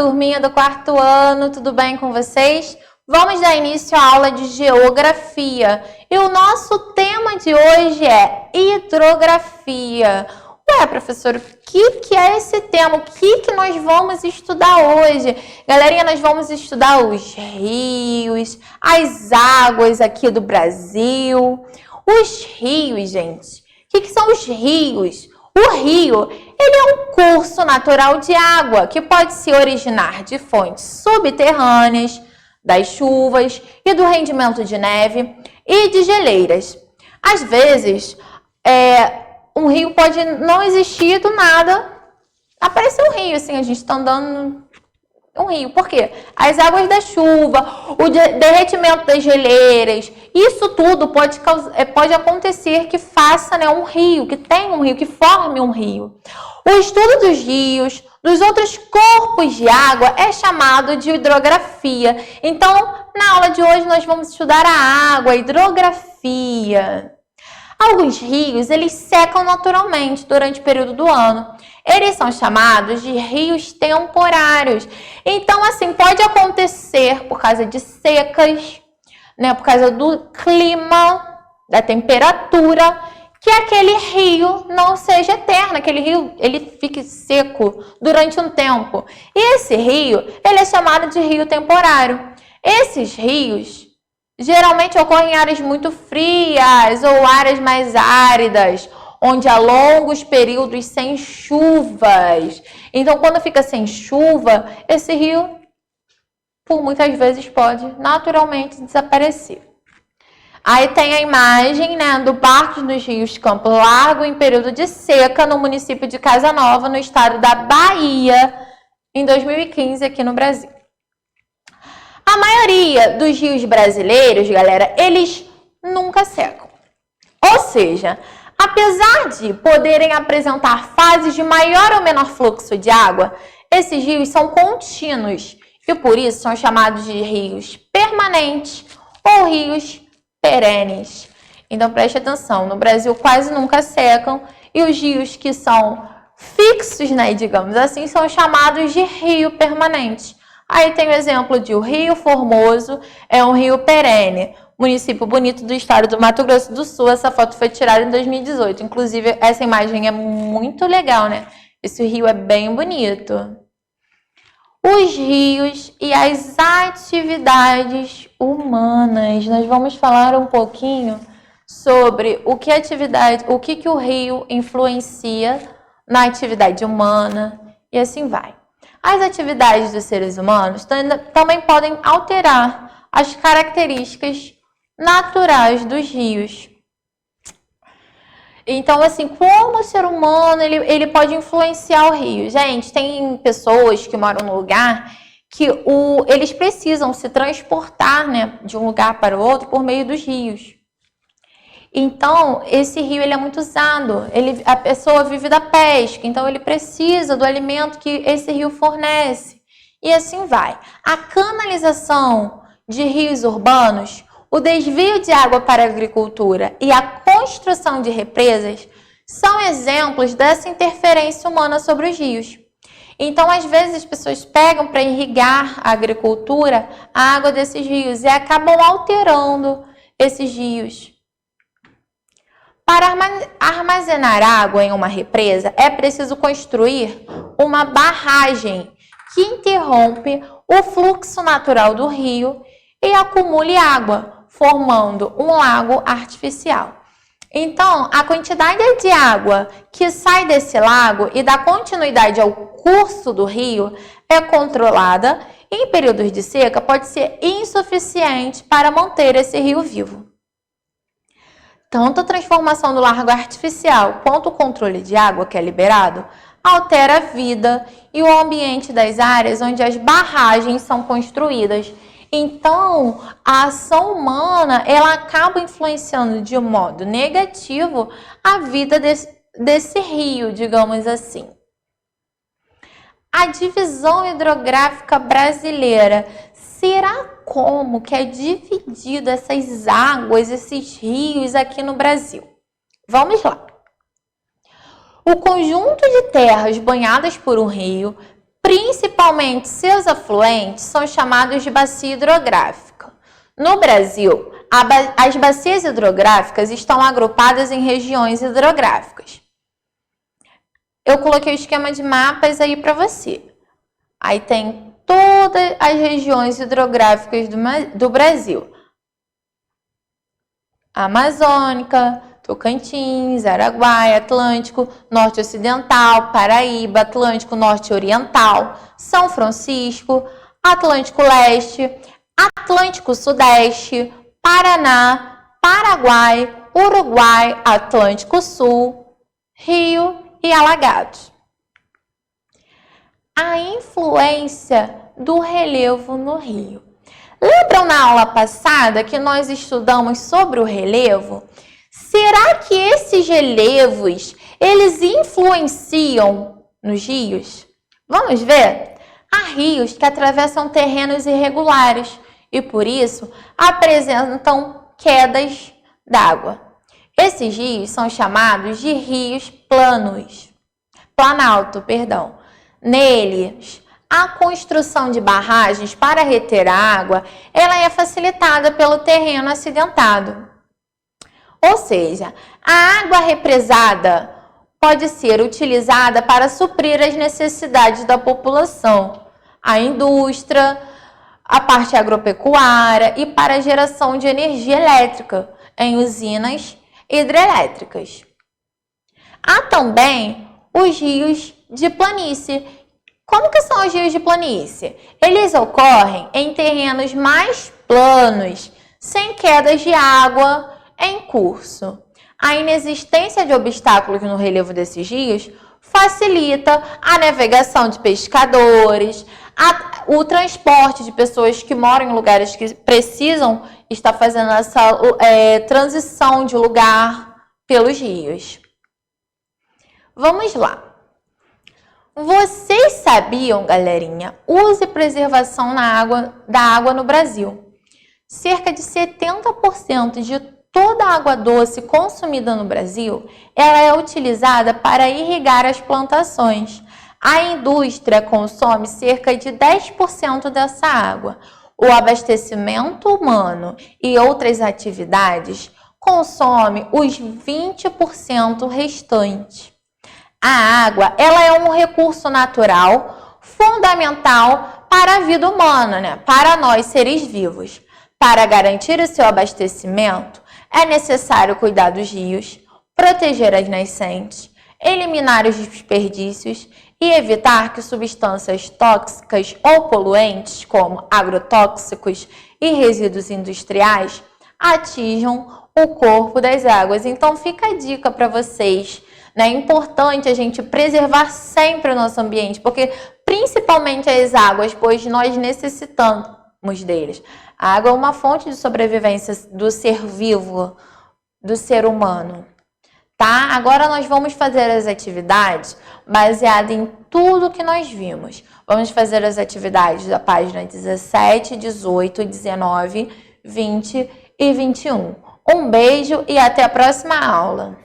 turminha do quarto ano, tudo bem com vocês? Vamos dar início à aula de geografia. E o nosso tema de hoje é hidrografia. Ué, professor, o que é esse tema? O que nós vamos estudar hoje? Galerinha, nós vamos estudar os rios, as águas aqui do Brasil. Os rios, gente. O que são os rios? O rio, ele é um curso natural de água que pode se originar de fontes subterrâneas, das chuvas e do rendimento de neve e de geleiras. Às vezes, um rio pode não existir do nada, aparecer um rio, assim, a gente está andando um rio. Por quê? As águas da chuva, o derretimento das geleiras, isso tudo pode acontecer que faça, né, um rio, que tenha um rio, que forme um rio. O estudo dos rios, dos outros corpos de água, é chamado de hidrografia. Então, na aula de hoje, nós vamos estudar a água, a hidrografia. Alguns rios, eles secam naturalmente durante o período do ano. Eles são chamados de rios temporários. Então, assim, pode acontecer por causa de secas, né, por causa do clima, da temperatura, que aquele rio não seja eterno, aquele rio ele fique seco durante um tempo. E esse rio, ele é chamado de rio temporário. Esses rios geralmente ocorrem em áreas muito frias ou áreas mais áridas, onde há longos períodos sem chuvas. Então, quando fica sem chuva, esse rio, por muitas vezes, pode naturalmente desaparecer. Aí tem a imagem, né, do Parque dos Rios Campo Largo em período de seca no município de Casa Nova, no estado da Bahia, em 2015, aqui no Brasil. A maioria dos rios brasileiros, galera, eles nunca secam. Ou seja, apesar de poderem apresentar fases de maior ou menor fluxo de água, esses rios são contínuos e por isso são chamados de rios permanentes ou rios perenes. Então preste atenção, no Brasil quase nunca secam e os rios que são fixos, né, digamos assim, são chamados de rio permanente. Aí tem o exemplo de o Rio Formoso, é um rio perene, município bonito do estado do Mato Grosso do Sul. Essa foto foi tirada em 2018. Inclusive, essa imagem é muito legal, né? Esse rio é bem bonito. Os rios e as atividades humanas. Nós vamos falar um pouquinho sobre o que o rio influencia na atividade humana e assim vai. As atividades dos seres humanos também podem alterar as características naturais dos rios. Então, assim, como o ser humano ele pode influenciar o rio? Gente, tem pessoas que moram num lugar que eles precisam se transportar, né, de um lugar para o outro por meio dos rios. Então, esse rio ele é muito usado. A pessoa vive da pesca, então ele precisa do alimento que esse rio fornece. E assim vai. A canalização de rios urbanos, o desvio de água para a agricultura e a construção de represas são exemplos dessa interferência humana sobre os rios. Então, às vezes, as pessoas pegam para irrigar a agricultura a água desses rios e acabam alterando esses rios. Para armazenar água em uma represa, é preciso construir uma barragem que interrompe o fluxo natural do rio e acumule água, formando um lago artificial. Então, a quantidade de água que sai desse lago e dá continuidade ao curso do rio é controlada e, em períodos de seca, pode ser insuficiente para manter esse rio vivo. Tanto a transformação do lago artificial quanto o controle de água que é liberado altera a vida e o ambiente das áreas onde as barragens são construídas. Então, a ação humana ela acaba influenciando de um modo negativo a vida desse rio, digamos assim. A divisão hidrográfica brasileira. Será como que é dividido essas águas, esses rios aqui no Brasil? Vamos lá. O conjunto de terras banhadas por um rio Principalmente seus afluentes são chamados de bacia hidrográfica. No Brasil, as bacias hidrográficas estão agrupadas em regiões hidrográficas. Eu coloquei o esquema de mapas aí para você. Aí tem todas as regiões hidrográficas do Brasil. Amazônica, Tocantins, Araguaia, Atlântico, Norte Ocidental, Paraíba, Atlântico Norte Oriental, São Francisco, Atlântico Leste, Atlântico Sudeste, Paraná, Paraguai, Uruguai, Atlântico Sul, Rio e Alagados. A influência do relevo no rio. Lembram na aula passada que nós estudamos sobre o relevo? Será que esses relevos, eles influenciam nos rios? Vamos ver? Há rios que atravessam terrenos irregulares e, por isso, apresentam quedas d'água. Esses rios são chamados de rios planalto. Neles, a construção de barragens para reter a água, ela é facilitada pelo terreno acidentado. Ou seja, a água represada pode ser utilizada para suprir as necessidades da população, a indústria, a parte agropecuária e para a geração de energia elétrica em usinas hidrelétricas. Há também os rios de planície. Como que são os rios de planície? Eles ocorrem em terrenos mais planos, sem quedas de água em curso. A inexistência de obstáculos no relevo desses rios facilita a navegação de pescadores, o transporte de pessoas que moram em lugares que precisam estar fazendo essa transição de lugar pelos rios. Vamos lá. Vocês sabiam, galerinha, uso e preservação da água no Brasil. Cerca de 70% de toda a água doce consumida no Brasil, ela é utilizada para irrigar as plantações. A indústria consome cerca de 10% dessa água. O abastecimento humano e outras atividades consomem os 20% restantes. A água, ela é um recurso natural fundamental para a vida humana, para nós seres vivos. Para garantir o seu abastecimento, é necessário cuidar dos rios, proteger as nascentes, eliminar os desperdícios e evitar que substâncias tóxicas ou poluentes, como agrotóxicos e resíduos industriais, atinjam o corpo das águas. Então fica a dica para vocês. É importante a gente preservar sempre o nosso ambiente, porque principalmente as águas, pois nós necessitamos deles. A água é uma fonte de sobrevivência do ser vivo, do ser humano. Tá? Agora nós vamos fazer as atividades baseadas em tudo que nós vimos. Vamos fazer as atividades da página 17, 18, 19, 20 e 21. Um beijo e até a próxima aula.